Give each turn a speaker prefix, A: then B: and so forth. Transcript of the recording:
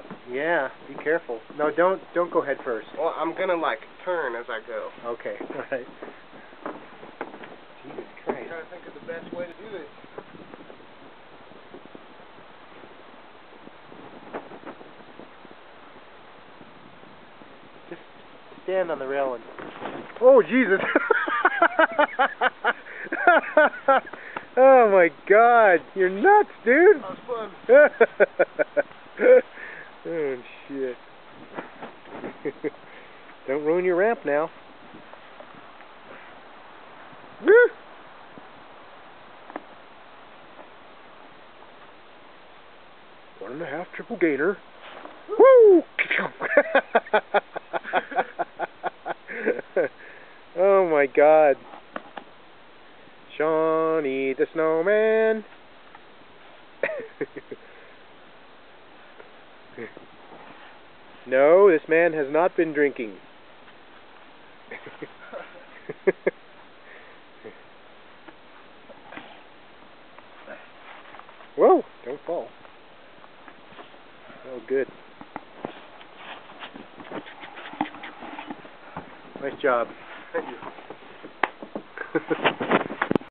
A: bad.
B: Yeah, be careful. No, don't go head first.
A: Well, I'm gonna like turn as I go.
B: Okay, all right. Jesus
A: I'm
B: Christ.
A: trying to think of the best way to do it.
B: Just stand on the rail and... Oh, Jesus! Oh, my God. You're nuts, dude.
A: That was
B: fun. Oh, shit. Don't ruin your ramp now. Woo! 1.5 triple gainer. Woo! Oh my God. Shawnee the Snowman. No, this man has not been drinking. Whoa, don't fall. Oh, good. Nice job.
A: Thank you.